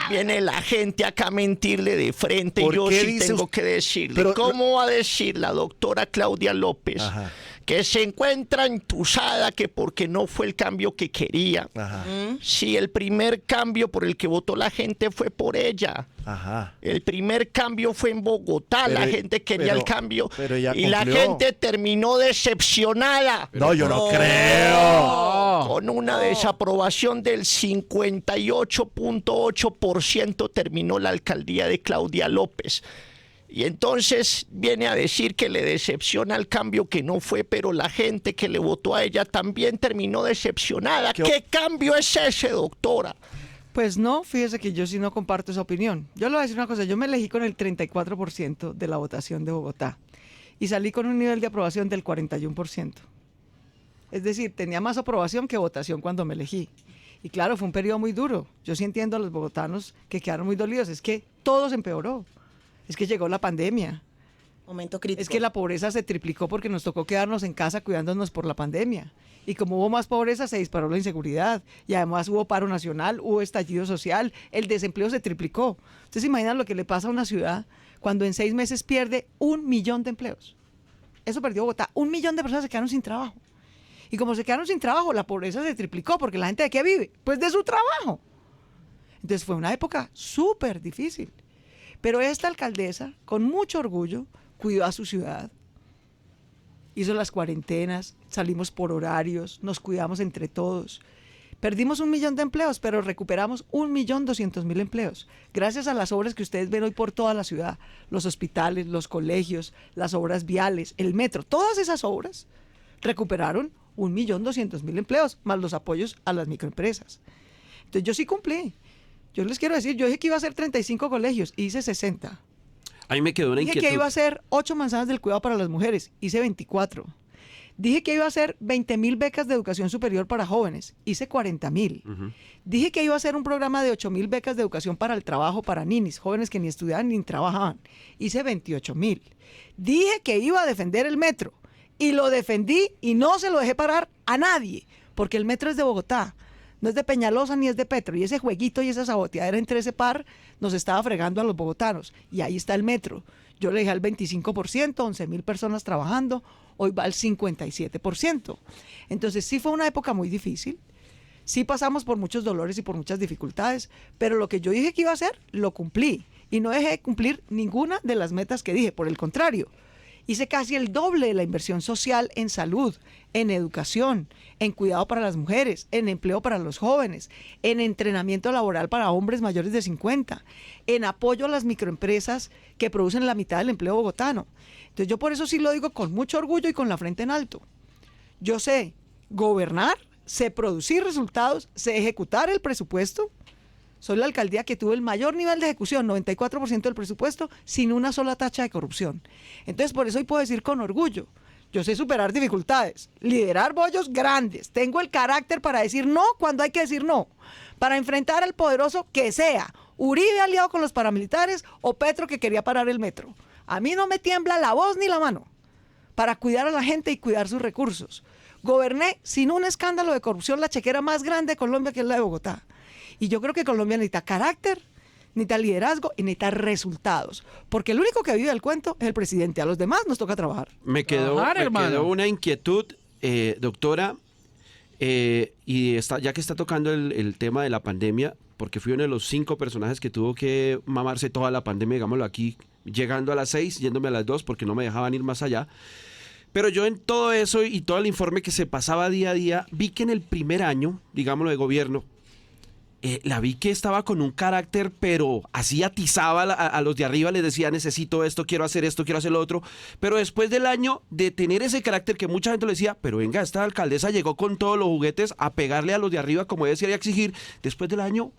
Viene la gente acá a mentirle de frente y ¿Por yo qué sí dice tengo usted? que decirle. Pero- ¿Cómo va a decir la doctora Claudia López Ajá. que se encuentra entusada que porque no fue el cambio que quería? Ajá, Si el primer cambio por el que votó la gente fue por ella. ajá. El primer cambio fue en Bogotá, Pero- la gente quería pero- el cambio pero ya y la cumplió. gente terminó decepcionada. No, yo no creo. Oh. Con una desaprobación del 58.8% terminó la alcaldía de Claudia López. Y entonces viene a decir que le decepciona el cambio que no fue, pero la gente que le votó a ella también terminó decepcionada. ¿Qué- ¿Qué cambio es ese, doctora? Pues no, fíjese que yo sí no comparto esa opinión. Yo le voy a decir una cosa, yo me elegí con el 34% de la votación de Bogotá y salí con un nivel de aprobación del 41%. Es decir, tenía más aprobación que votación cuando me elegí. Y claro, fue un periodo muy duro. Yo sí entiendo a los bogotanos que quedaron muy dolidos. Es que todo se empeoró. Es que llegó la pandemia. Momento crítico. Es que la pobreza se triplicó porque nos tocó quedarnos en casa cuidándonos por la pandemia. Y como hubo más pobreza, se disparó la inseguridad. Y además hubo paro nacional, hubo estallido social, el desempleo se triplicó. ¿Ustedes se imaginan lo que le pasa a una ciudad cuando en 6 meses pierde 1 millón de empleos? Eso perdió Bogotá. 1 millón de personas se quedaron sin trabajo. Y como se quedaron sin trabajo, la pobreza se triplicó porque la gente ¿de qué vive? Pues de su trabajo. Entonces fue una época súper difícil. Pero esta alcaldesa, con mucho orgullo, cuidó a su ciudad, hizo las cuarentenas, salimos por horarios, nos cuidamos entre todos. Perdimos 1 millón de empleos, pero recuperamos 1.200.000 empleos. Gracias a las obras que ustedes ven hoy por toda la ciudad, los hospitales, los colegios, las obras viales, el metro, todas esas obras recuperaron 1.200.000 empleos, más los apoyos a las microempresas. Entonces yo sí cumplí. Yo les quiero decir, yo dije que iba a hacer 35 colegios, hice 60. A mí me quedó una Dije inquietud. que iba a hacer 8 manzanas del cuidado para las mujeres, hice 24. Dije que iba a hacer 20.000 becas de educación superior para jóvenes, hice 40.000. Dije que iba a hacer un programa de 8.000 becas de educación para el trabajo para ninis, jóvenes que ni estudiaban ni trabajaban, hice 28.000. Dije que iba a defender el metro y lo defendí y no se lo dejé parar a nadie, porque el metro es de Bogotá. No es de Peñalosa ni es de Petro. Y ese jueguito y esa saboteadera entre ese par nos estaba fregando a los bogotanos. Y ahí está el metro. Yo le dejé al 25%, 11.000 personas trabajando. Hoy va al 57%. Entonces sí fue una época muy difícil. Sí pasamos por muchos dolores y por muchas dificultades. Pero lo que yo dije que iba a hacer, lo cumplí. Y no dejé de cumplir ninguna de las metas que dije. Por el contrario, hice casi el doble de la inversión social en salud, en educación, en cuidado para las mujeres, en empleo para los jóvenes, en entrenamiento laboral para hombres mayores de 50, en apoyo a las microempresas que producen la mitad del empleo bogotano. Entonces yo por eso sí lo digo con mucho orgullo y con la frente en alto. Yo sé gobernar, sé producir resultados, sé ejecutar el presupuesto. Soy la alcaldía que tuvo el mayor nivel de ejecución, 94% del presupuesto, sin una sola tacha de corrupción. Entonces, por eso hoy puedo decir con orgullo, yo sé superar dificultades, liderar bollos grandes, tengo el carácter para decir no cuando hay que decir no, para enfrentar al poderoso que sea, Uribe aliado con los paramilitares o Petro que quería parar el metro. A mí no me tiembla la voz ni la mano para cuidar a la gente y cuidar sus recursos. Goberné sin un escándalo de corrupción la chequera más grande de Colombia, que es la de Bogotá. Y yo creo que Colombia necesita carácter, necesita liderazgo y necesita resultados. Porque el único que vive el cuento es el presidente. A los demás nos toca trabajar. Me quedó una inquietud, doctora, ya que está tocando el tema de la pandemia, porque fui uno de los 5 personajes que tuvo que mamarse toda la pandemia, digámoslo aquí, llegando a las 6, yéndome a las 2, porque no me dejaban ir más allá. Pero yo en todo eso y todo el informe que se pasaba día a día, vi que en el primer año, digámoslo, de gobierno, la vi que estaba con un carácter, pero así atizaba a los de arriba, les decía, necesito esto, quiero hacer lo otro. Pero después del año de tener ese carácter que mucha gente le decía, pero venga, esta alcaldesa llegó con todos los juguetes a pegarle a los de arriba como decía y a exigir, después del año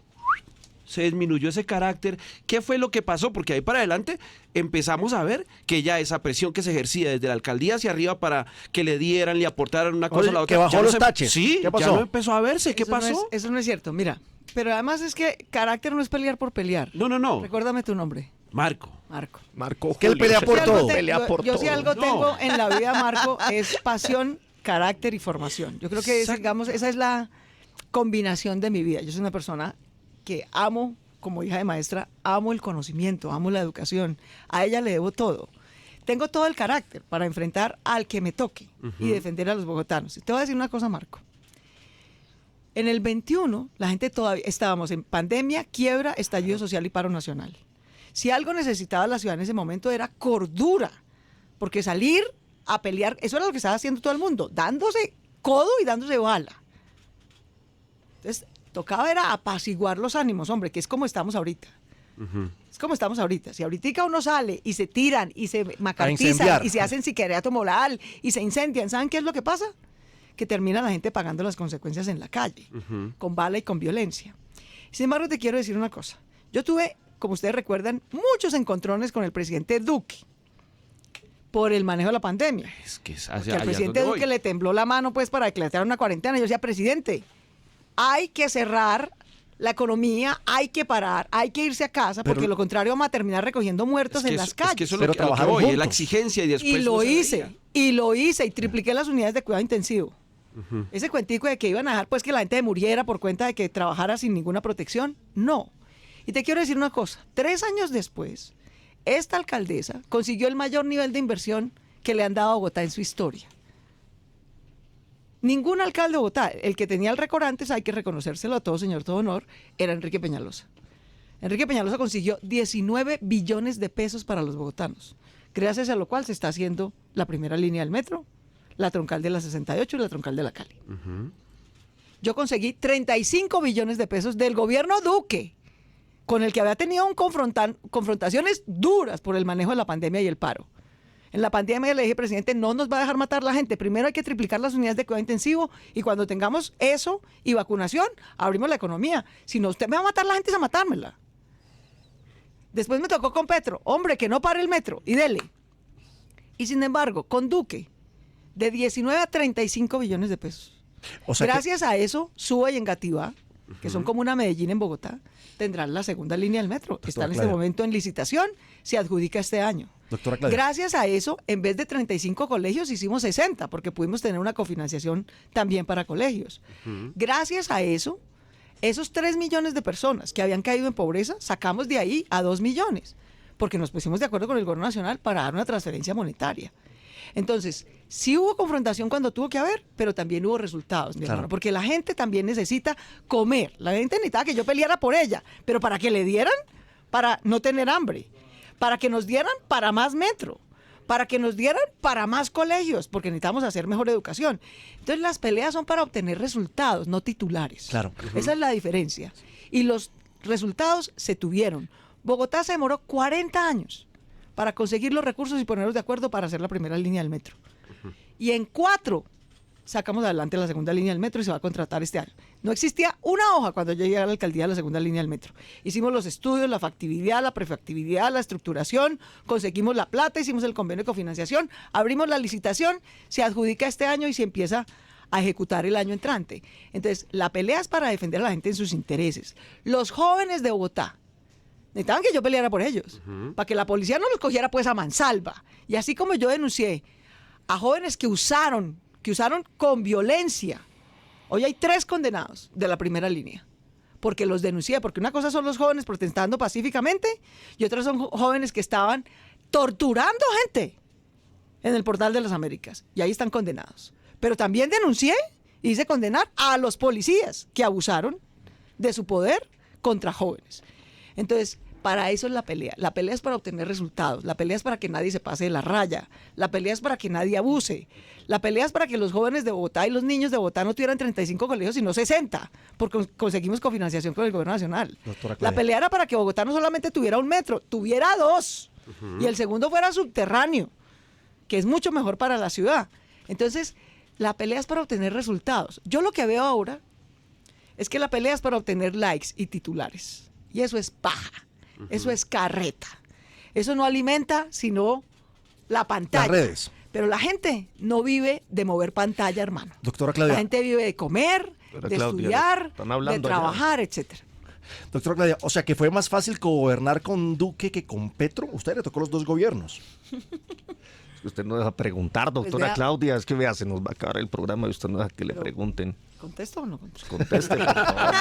se disminuyó ese carácter. ¿Qué fue lo que pasó? Porque ahí para adelante empezamos a ver que ya esa presión que se ejercía desde la alcaldía hacia arriba para que le dieran, le aportaran una cosa a la otra. Que bajó los taches. Sí, ¿Qué pasó? ya no empezó a verse. ¿Qué pasó? Eso no es cierto, mira. Pero además es que carácter no es pelear por pelear. No. Recuérdame tu nombre. Marco. Marco Que él pelea por todo. Yo si algo No. tengo en la vida, Marco, es pasión, carácter y formación. Yo creo que, digamos, esa es la combinación de mi vida. Yo soy una persona que amo, como hija de maestra, amo el conocimiento, amo la educación. A ella le debo todo. Tengo todo el carácter para enfrentar al que me toque y defender a los bogotanos. Y te voy a decir una cosa, Marco. En el 21, la gente todavía estábamos en pandemia, quiebra, estallido social y paro nacional. Si algo necesitaba la ciudad en ese momento era cordura, porque salir a pelear, eso era lo que estaba haciendo todo el mundo, dándose codo y dándose bala. Entonces, tocaba era apaciguar los ánimos, hombre, que es como estamos ahorita. Es como estamos ahorita. Si ahorita uno sale y se tiran y se macartizan y se hacen sicariato moral y se incendian, ¿saben qué es lo que pasa? Que termina la gente pagando las consecuencias en la calle, con bala y con violencia. Sin embargo, te quiero decir una cosa. Yo tuve, como ustedes recuerdan, muchos encontrones con el presidente Duque por el manejo de la pandemia. Es que Porque al presidente Duque le tembló la mano pues para declarar una cuarentena. Yo decía, presidente, hay que cerrar la economía, hay que parar, hay que irse a casa, porque lo contrario vamos a terminar recogiendo muertos en las calles. Es que eso es Pero lo que trabajaron voy, es la juntos. exigencia y después Y lo no se hice, veía. y tripliqué las unidades de cuidado intensivo. Ese cuentico de que iban a dejar pues que la gente muriera por cuenta de que trabajara sin ninguna protección, no. Y te quiero decir una cosa, 3 años después, esta alcaldesa consiguió el mayor nivel de inversión que le han dado a Bogotá en su historia. Ningún alcalde de Bogotá, el que tenía el récord antes, hay que reconocérselo a todo señor, todo honor, era Enrique Peñalosa. Enrique Peñalosa consiguió 19 billones de pesos para los bogotanos, gracias a lo cual se está haciendo la primera línea del metro, la troncal de la 68 y la troncal de la Cali. Yo conseguí 35 billones de pesos del gobierno Duque, con el que había tenido confrontaciones duras por el manejo de la pandemia y el paro. En la pandemia le dije, presidente, no nos va a dejar matar la gente. Primero hay que triplicar las unidades de cuidado intensivo y cuando tengamos eso y vacunación, abrimos la economía. Si no, usted me va a matar la gente, es a matármela. Después me tocó con Petro. Hombre, que no pare el metro y dele. Y sin embargo, con Duque, de 19 a 35 billones de pesos. O sea Gracias a eso, Suba y Engativá, que son como una Medellín en Bogotá, tendrán la segunda línea del metro. Está en este Claudia. momento en licitación, se adjudica este año. Doctora Claudia. Gracias a eso, en vez de 35 colegios, hicimos 60, porque pudimos tener una cofinanciación también para colegios. Gracias a eso, esos 3 millones de personas que habían caído en pobreza, sacamos de ahí a 2 millones, porque nos pusimos de acuerdo con el gobierno nacional para dar una transferencia monetaria. Entonces, sí hubo confrontación cuando tuvo que haber, pero también hubo resultados, mi hermano, porque la gente también necesita comer. La gente necesitaba que yo peleara por ella, pero para que le dieran, para no tener hambre, para que nos dieran para más metro, para que nos dieran para más colegios, porque necesitamos hacer mejor educación. Entonces, las peleas son para obtener resultados, no titulares. Claro. Esa es la diferencia. Y los resultados se tuvieron. Bogotá se demoró 40 años para conseguir los recursos y ponernos de acuerdo para hacer la primera línea del metro. Y en 4 sacamos adelante la segunda línea del metro y se va a contratar este año. No existía una hoja cuando yo llegué a la alcaldía de la segunda línea del metro. Hicimos los estudios, la factibilidad, la prefactibilidad, la estructuración, conseguimos la plata, hicimos el convenio de cofinanciación, abrimos la licitación, se adjudica este año y se empieza a ejecutar el año entrante. Entonces, la pelea es para defender a la gente en sus intereses. Los jóvenes de Bogotá necesitaban que yo peleara por ellos, para que la policía no los cogiera pues a mansalva. Y así como yo denuncié a jóvenes que usaron que usaron con violencia. Hoy hay 3 condenados de la primera línea, porque los denuncié, porque una cosa son los jóvenes protestando pacíficamente y otras son jóvenes que estaban torturando gente en el Portal de las Américas, y ahí están condenados. Pero también denuncié y hice condenar a los policías que abusaron de su poder contra jóvenes. Entonces, para eso es la pelea. La pelea es para obtener resultados. La pelea es para que nadie se pase de la raya. La pelea es para que nadie abuse. La pelea es para que los jóvenes de Bogotá y los niños de Bogotá no tuvieran 35 colegios, sino 60, porque conseguimos cofinanciación con el gobierno nacional. Doctora La Claudia. pelea era para que Bogotá no solamente tuviera un metro, tuviera 2. Y el segundo fuera subterráneo, que es mucho mejor para la ciudad. Entonces, la pelea es para obtener resultados. Yo lo que veo ahora es que la pelea es para obtener likes y titulares. Y eso es paja. Eso es carreta. Eso no alimenta sino la pantalla. Las redes. Pero la gente no vive de mover pantalla, hermano. Doctora Claudia. La gente vive de comer, Pero, de Claudia, estudiar, están de hablando allá. trabajar, etcétera. Doctora Claudia, o sea que fue más fácil gobernar con Duque que con Petro. Usted le tocó los 2 gobiernos. Usted no deja preguntar, doctora vea. Claudia. Es que vea, se nos va a acabar el programa y usted no deja que le Pero- pregunten. ¿Contesto o no contesto? Conteste, por favor.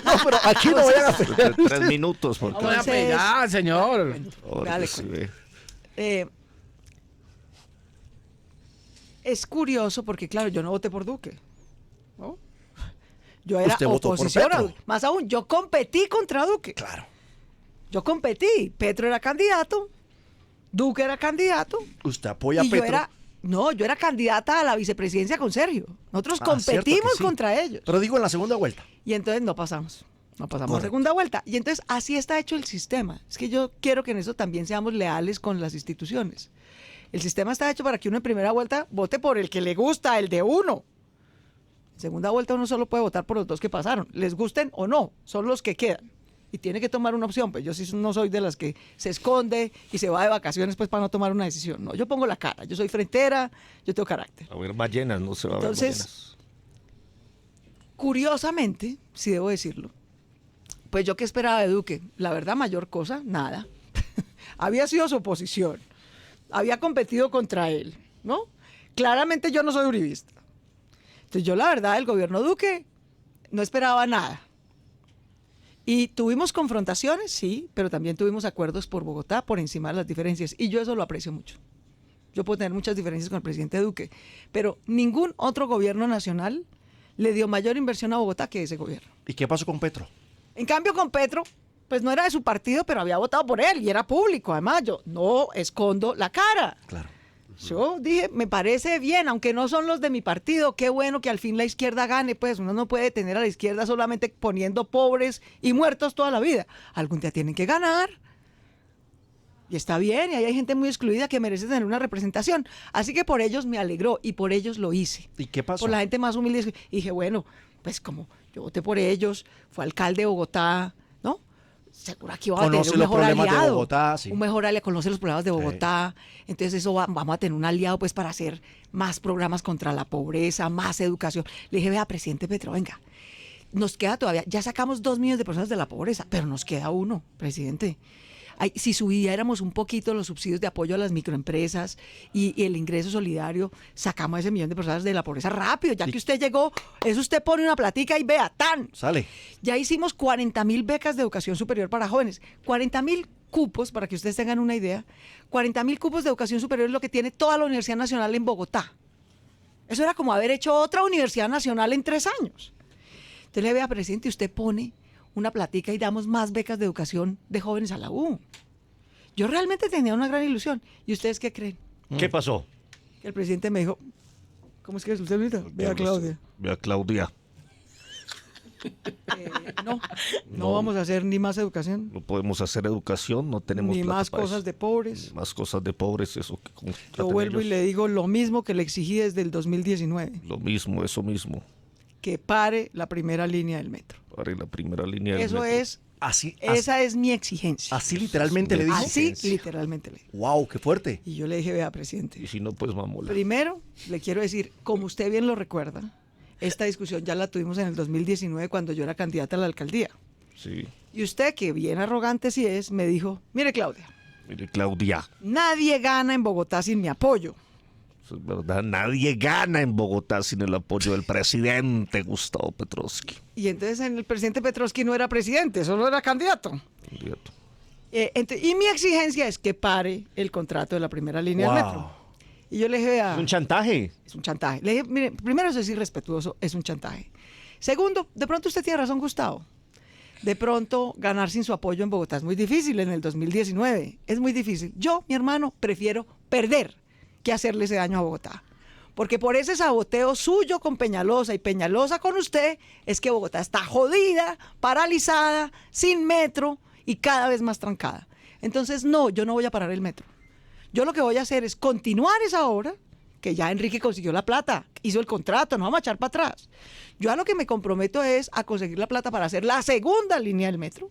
No, pero aquí no vayan a pelear. 3 minutos, por Vamos a Entonces- pelear, señor. favor. Dale, que sí, cuento. ve. Es curioso porque, claro, yo no voté por Duque, ¿no? Yo era Usted votó por oposición a Petro. Duque. Más aún, yo competí contra Duque. Claro. Yo competí. Petro era candidato, Duque era candidato. Usted apoya a Y Petro. yo era candidata a la vicepresidencia con Sergio. Nosotros Ah, cierto que competimos sí. contra ellos. Pero digo en la segunda vuelta. Y entonces no pasamos. No pasamos a Correcto. segunda vuelta. Y entonces así está hecho el sistema. Es que yo quiero que en eso también seamos leales con las instituciones. El sistema está hecho para que uno en primera vuelta vote por el que le gusta, el de uno. En segunda vuelta uno solo puede votar por los 2 que pasaron. Les gusten o no, son los que quedan. Y tiene que tomar una opción. Pues yo sí no soy de las que se esconde y se va de vacaciones pues para no tomar una decisión. No, yo pongo la cara. Yo soy frentera, yo tengo carácter. A ver ballenas, no se va a ver Entonces, ballenas. Curiosamente, si debo decirlo, pues yo que esperaba de Duque, la verdad mayor cosa, nada. Había sido su oposición, había competido contra él, ¿no? Claramente yo no soy uribista. Entonces yo la verdad del gobierno Duque no esperaba nada. Y tuvimos confrontaciones, sí, pero también tuvimos acuerdos por Bogotá por encima de las diferencias. Y yo eso lo aprecio mucho. Yo puedo tener muchas diferencias con el presidente Duque, pero ningún otro gobierno nacional le dio mayor inversión a Bogotá que ese gobierno. ¿Y qué pasó con Petro? En cambio, con Petro, pues no era de su partido, pero había votado por él y era público. Además, yo no escondo la cara. Claro. Yo dije, me parece bien, aunque no son los de mi partido, qué bueno que al fin la izquierda gane, pues uno no puede tener a la izquierda solamente poniendo pobres y muertos toda la vida. Algún día tienen que ganar. Y está bien, y ahí hay gente muy excluida que merece tener una representación. Así que por ellos me alegró y por ellos lo hice. ¿Y qué pasó? Por la gente más humilde. Y dije, bueno, pues como yo voté por ellos, fue alcalde de Bogotá, ¿no? Seguro aquí va a tener Conoce un los mejor problemas de aliado. Bogotá, sí. Un mejor aliado, conoce los problemas de Bogotá. Entonces eso vamos a tener un aliado pues para hacer más programas contra la pobreza, más educación. Le dije, vea, presidente Petro, venga, nos queda todavía, ya sacamos 2 millones de personas de la pobreza, pero nos queda 1, presidente. Ay, si subiéramos un poquito los subsidios de apoyo a las microempresas y el ingreso solidario, sacamos ese 1 millón de personas de la pobreza rápido. Ya que usted llegó, eso usted pone una platica y vea, ¡tan! Sale. Ya hicimos 40.000 becas de educación superior para jóvenes. 40.000 cupos, para que ustedes tengan una idea. 40.000 cupos de educación superior es lo que tiene toda la Universidad Nacional en Bogotá. Eso era como haber hecho otra Universidad Nacional en 3 años. Entonces le vea, presidente, usted pone una platica y damos más becas de educación de jóvenes a la U. Yo realmente tenía una gran ilusión. ¿Y ustedes qué creen? ¿Qué pasó? Que el presidente me dijo, ¿cómo es que es usted ahorita? Vea, Claudia. Vea, Claudia. No No. vamos a hacer ni más educación, No podemos hacer educación, no tenemos ni plata más para cosas eso. de pobres. Ni más cosas de pobres, eso que Yo contraten vuelvo y ellos. le digo lo mismo que le exigí desde el 2019, Lo mismo, eso mismo. que pare la primera línea del metro. Para la primera línea del Eso metro. es, Así, esa es mi exigencia. así literalmente le dijo. Así literalmente le digo. Wow, qué fuerte. Y yo le dije, vea, presidente, Y si no, pues mamola. primero le quiero decir, como usted bien lo recuerda, esta discusión ya la tuvimos en el 2019 cuando yo era candidata a la alcaldía. Sí. Y usted, que bien arrogante sí es, me dijo, mire Claudia, Mire, Claudia. nadie gana en Bogotá sin mi apoyo. Eso es verdad. Nadie gana en Bogotá sin el apoyo del presidente Gustavo Petrovsky. Y entonces el presidente Petrovsky no era presidente, solo era candidato. Y mi exigencia es que pare el contrato de la primera línea del metro. Y yo le dije, vea, Es un chantaje. es un chantaje. Le dije, mire, primero eso es irrespetuoso, es un chantaje. Segundo, de pronto usted tiene razón, Gustavo. De pronto ganar sin su apoyo en Bogotá es muy difícil en el 2019. Es muy difícil. Yo, mi hermano, prefiero perder que hacerle ese daño a Bogotá. Porque por ese saboteo suyo con Peñalosa y Peñalosa con usted, es que Bogotá está jodida, paralizada, sin metro y cada vez más trancada. Entonces, no, yo no voy a parar el metro. Yo lo que voy a hacer es continuar esa obra, que ya Enrique consiguió la plata, hizo el contrato, no vamos a echar para atrás. Yo a lo que me comprometo es a conseguir la plata para hacer la segunda línea del metro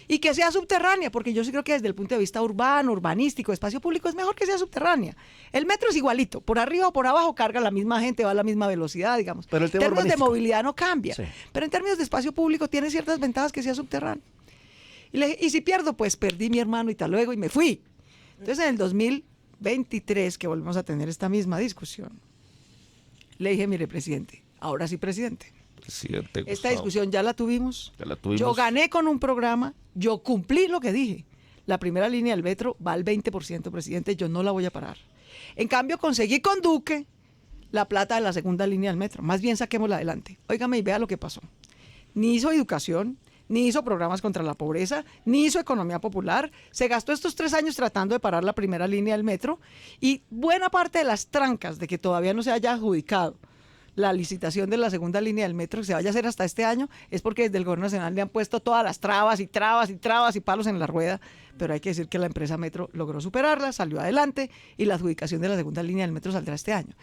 y que sea subterránea, porque yo sí creo que desde el punto de vista urbano, urbanístico, espacio público, es mejor que sea subterránea. El metro es igualito, por arriba o por abajo carga la misma gente, va a la misma velocidad, digamos. Pero el tema en términos de urbanístico. movilidad no cambia, Sí. pero en términos de espacio público tiene ciertas ventajas que sea subterráneo. Y le dije, y si pierdo, pues perdí mi hermano y tal luego y me fui. Entonces en el 2023, que volvemos a tener esta misma discusión, le dije, mire, presidente, ahora sí, presidente, Presidente esta Gustavo. discusión ya la tuvimos. Ya la tuvimos. Yo gané con un programa, yo cumplí lo que dije. La primera línea del metro va al 20%, presidente, yo no la voy a parar. En cambio, conseguí con Duque la plata de la segunda línea del metro. Más bien saquémosla adelante. Óigame y vea lo que pasó. Ni hizo educación, ni hizo programas contra la pobreza, ni hizo economía popular. Se gastó estos 3 años tratando de parar la primera línea del metro y buena parte de las trancas de que todavía no se haya adjudicado la licitación de la segunda línea del metro que se vaya a hacer hasta este año es porque desde el gobierno nacional le han puesto todas las trabas y palos en la rueda, pero hay que decir que la empresa Metro logró superarla, salió adelante y la adjudicación de la segunda línea del metro saldrá este año.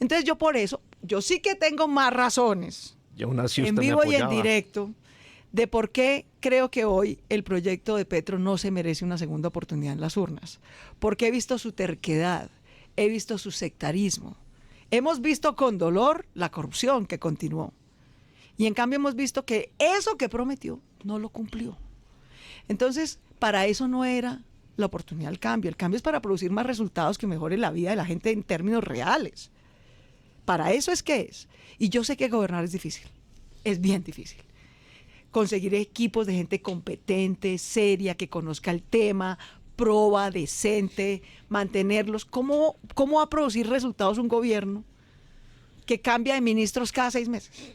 Entonces yo por eso, yo sí que tengo más razones Y aún así en usted me vivo y en apoyaba. directo de por qué creo que hoy el proyecto de Petro no se merece una segunda oportunidad en las urnas. Porque he visto su terquedad, he visto su sectarismo. Hemos visto con dolor la corrupción que continuó. Y en cambio hemos visto que eso que prometió no lo cumplió. Entonces, para eso no era la oportunidad del cambio. El cambio es para producir más resultados que mejoren la vida de la gente en términos reales. Para eso es que es. Y yo sé que gobernar es difícil. Es bien difícil. Conseguir equipos de gente competente, seria, que conozca el tema, proba, decente, mantenerlos. ¿Cómo va a producir resultados un gobierno que cambia de ministros cada 6 meses?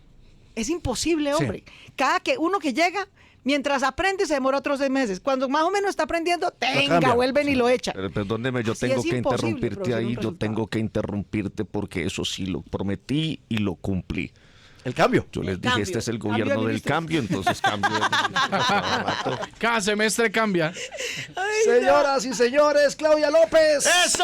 Es imposible, hombre. Cada uno que llega, mientras aprende, se demora otros 6 meses. Cuando más o menos está aprendiendo, cambia. vuelven y lo echan. Perdóneme, yo Así tengo es que imposible interrumpirte producir un ahí, yo resultado. tengo que interrumpirte porque eso sí lo prometí y lo cumplí. El cambio. Yo les El dije, cambio. este es el Cambio gobierno de del ministros. cambio, entonces cambio de ministros cada rato. Cada semestre cambia. Señoras y señores, Claudia López. ¡Eso!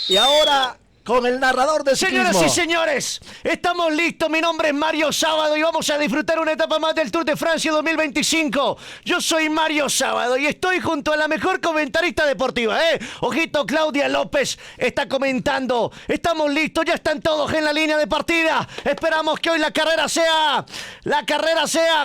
Y ahora con el narrador de ciclismo. Señoras y señores, estamos listos. Mi nombre es Mario Sábado y vamos a disfrutar una etapa más del Tour de Francia 2025. Yo soy Mario Sábado y estoy junto a la mejor comentarista deportiva, Ojito, Claudia López está comentando. Estamos listos, ya están todos en la línea de partida. Esperamos que hoy la carrera sea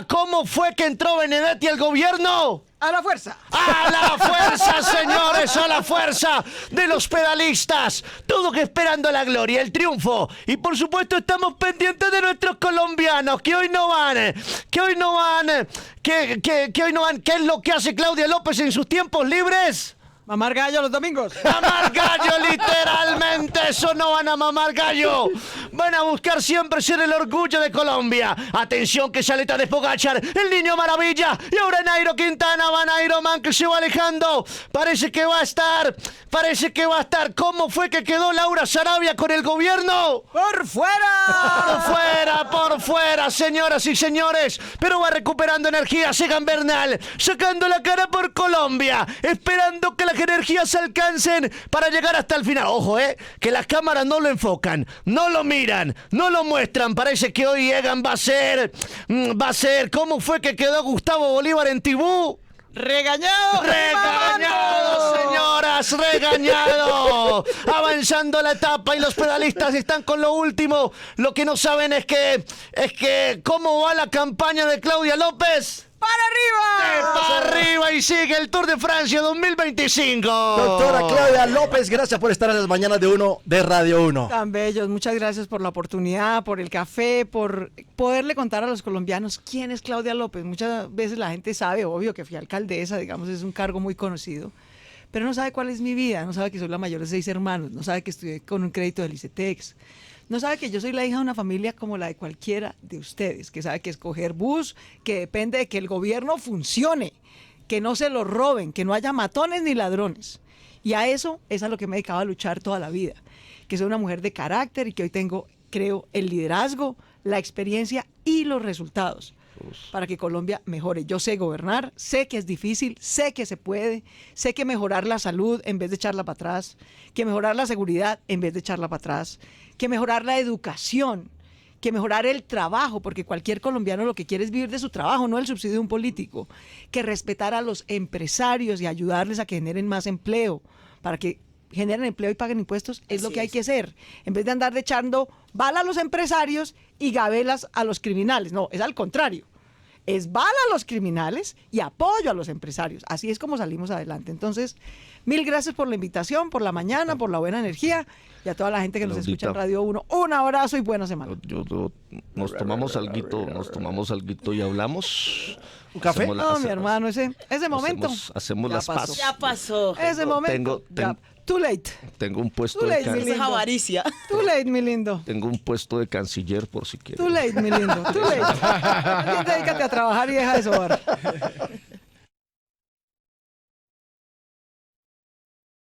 ¿cómo fue que entró Benedetti al gobierno? ¡A la fuerza! ¡A la fuerza, señores! ¡A la fuerza de los pedalistas! Todos esperando la gloria, el triunfo. Y por supuesto estamos pendientes de nuestros colombianos, que hoy no van. Que hoy no van. ¿Qué es lo que hace Claudia López en sus tiempos libres? Mamar gallo los domingos. ¡Mamar gallo, literalmente! Eso no van a mamar gallo. Van a buscar siempre ser el orgullo de Colombia. Atención que sale de Pogacar, el niño maravilla. Y ahora Nairo Quintana, va Nairo Man que se va alejando. Parece que va a estar. ¿Cómo fue que quedó Laura Sarabia con el gobierno? ¡Por fuera! Por fuera, señoras y señores. Pero va recuperando energía Egan Bernal, sacando la cara por Colombia, esperando que las energías alcancen para llegar hasta el final. Ojo, que las cámaras no lo enfocan, no lo miran, no lo muestran. Parece que hoy Egan va a ser. ¿Cómo fue que quedó Gustavo Bolívar en Tibú? ¡Regañado! ¡Regañado, señoras! ¡Regañado! Avanzando la etapa y los pedalistas están con lo último. Lo que no saben es que ¿cómo va la campaña de Claudia López? ¡Para arriba! ¡Para arriba! Y sigue el Tour de Francia 2025. Doctora Claudia López, gracias por estar en las mañanas de Uno de Radio 1. Tan bellos, muchas gracias por la oportunidad, por el café, por poderle contar a los colombianos quién es Claudia López. Muchas veces la gente sabe, obvio, que fui alcaldesa, digamos, es un cargo muy conocido, pero no sabe cuál es mi vida, no sabe que soy la mayor de 6 hermanos, no sabe que estudié con un crédito del ICETEX, no sabe que yo soy la hija de una familia como la de cualquiera de ustedes, que sabe que escoger bus, que depende de que el gobierno funcione, que no se lo roben, que no haya matones ni ladrones. Y a eso es a lo que me he dedicado a luchar toda la vida, que soy una mujer de carácter y que hoy tengo, creo, el liderazgo, la experiencia y los resultados para que Colombia mejore. Yo sé gobernar, sé que es difícil, sé que se puede, sé que mejorar la salud en vez de echarla para atrás, que mejorar la seguridad en vez de echarla para atrás, que mejorar la educación, que mejorar el trabajo, porque cualquier colombiano lo que quiere es vivir de su trabajo, no el subsidio de un político, que respetar a los empresarios y ayudarles a que generen más empleo, para que generen empleo y paguen impuestos, es lo que hay que hacer, en vez de andar echando bala a los empresarios y gabelas a los criminales. No, es al contrario. Es bala a los criminales y apoyo a los empresarios. Así es como salimos adelante. Entonces, mil gracias por la invitación, por la mañana, por la buena energía y a toda la gente que nos escucha en Radio 1. Un abrazo y buena semana. Nos tomamos alguito y hablamos. ¿Un café? No, mi hermano, ese momento. Hacemos ya las pasó. paces. Ya pasó. Ese momento. Too late. Tengo un puesto Tú de le dices, Eso es avaricia. Too late, mi lindo. tengo un puesto de canciller por si quieres. Too late, mi lindo. Too late. Dedícate a trabajar y deja de sobar.